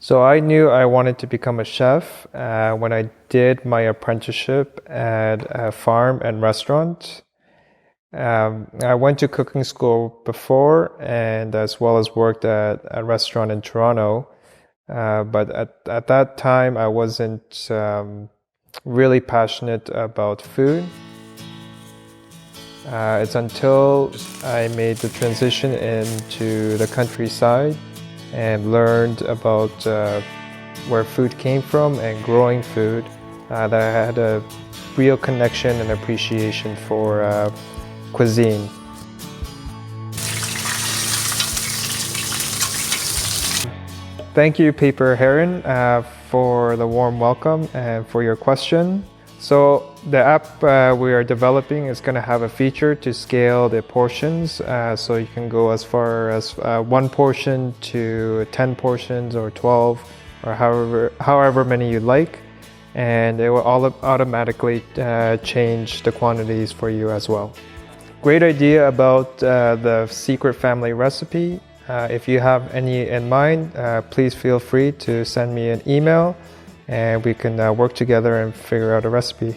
So I knew I wanted to become a chef when I did my apprenticeship at a farm and restaurant. I went to cooking school before and as well as worked at a restaurant in Toronto. But at that time, I wasn't really passionate about food. It's until I made the transition into the countryside and learned about where food came from and growing food that I had a real connection and appreciation for cuisine. Thank you, Paper Heron, for the warm welcome and for your question. So the app we are developing is going to have a feature to scale the portions, so you can go as far as 1 portion to 10 portions or 12 or however many you like, and it will automatically change the quantities for you as well. Great idea about the secret family recipe. If you have any in mind, please feel free to send me an email and we can work together and figure out a recipe.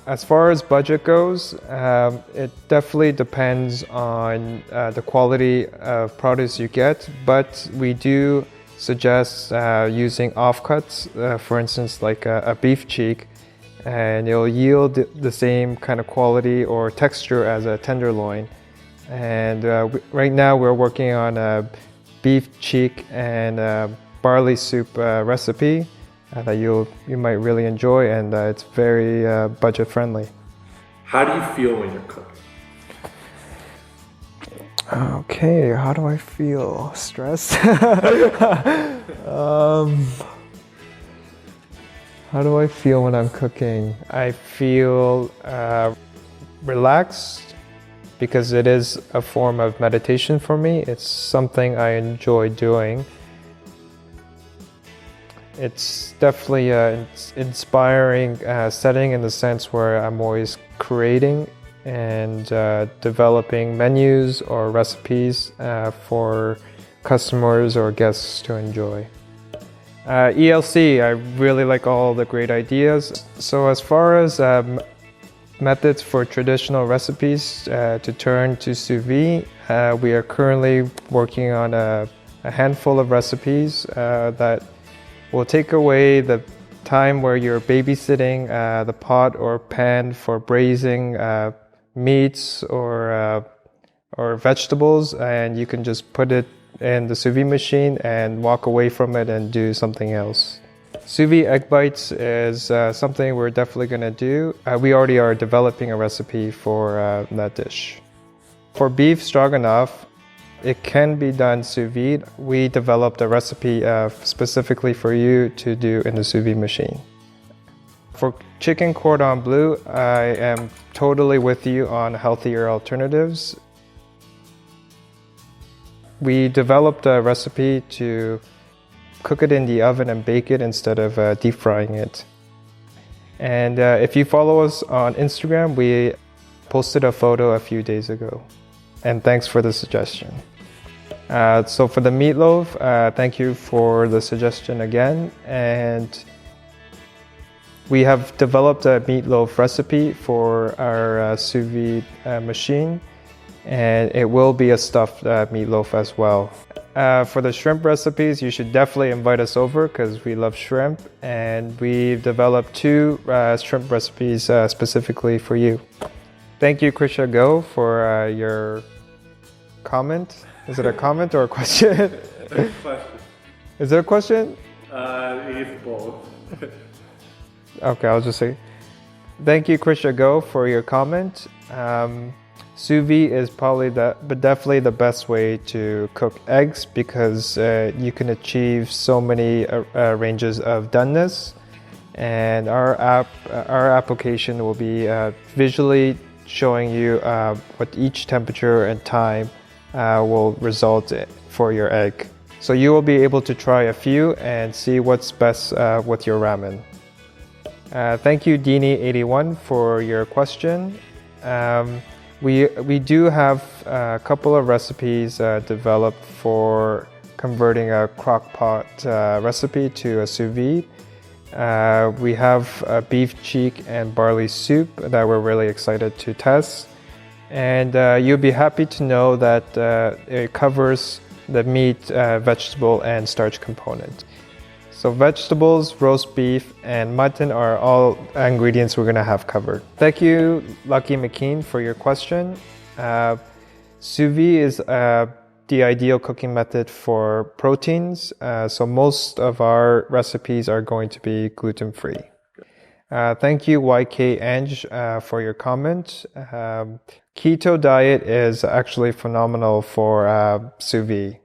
As far as budget goes, it definitely depends on the quality of produce you get, but we do suggest using offcuts, for instance, like a beef cheek, and it'll yield the same kind of quality or texture as a tenderloin. And right now we're working on a beef cheek and barley soup recipe that you might really enjoy, and it's very budget friendly. How do you feel when you're cooking? Okay, how do I feel? Stressed? How do I feel when I'm cooking? I feel relaxed because it is a form of meditation for me. It's something I enjoy doing. It's definitely an inspiring setting in the sense where I'm always creating and developing menus or recipes for customers or guests to enjoy. ELC, I really like all the great ideas. So as far as methods for traditional recipes to turn to sous vide, we are currently working on a handful of recipes that will take away the time where you're babysitting the pot or pan for braising meats or vegetables, and you can just put it in the sous vide machine and walk away from it and do something else. Sous vide egg bites is something we're definitely going to do. We already are developing a recipe for that dish. For beef stroganoff, it can be done sous vide. We developed a recipe specifically for you to do in the sous vide machine. For chicken cordon bleu, I am totally with you on healthier alternatives. We developed a recipe to cook it in the oven and bake it instead of deep frying it. And if you follow us on Instagram, we posted a photo a few days ago. And thanks for the suggestion. So for the meatloaf, thank you for the suggestion again. And we have developed a meatloaf recipe for our sous vide machine, and it will be a stuffed meatloaf as well. For the shrimp recipes, you should definitely invite us over because we love shrimp, and we've developed 2 shrimp recipes specifically for you. Thank you, Krisha Go, for your comment. Is it a comment or a question? It's a question. Is it a question? It's both. Okay, I'll just say thank you, Krisha Go, for your comment. Sous vide is probably definitely the best way to cook eggs because you can achieve so many ranges of doneness, and our application will be visually showing you what each temperature and time will result for your egg. So you will be able to try a few and see what's best with your ramen. Thank you, Dini81, for your question. We do have a couple of recipes developed for converting a crock pot recipe to a sous vide. We have beef cheek and barley soup that we're really excited to test. And you'll be happy to know that it covers the meat, vegetable, and starch component. So vegetables, roast beef, and mutton are all ingredients we're gonna have covered. Thank you, Lucky McKean, for your question. Sous vide is the ideal cooking method for proteins, so most of our recipes are going to be gluten-free. Thank you, YK Ange, for your comment. Keto diet is actually phenomenal for sous vide.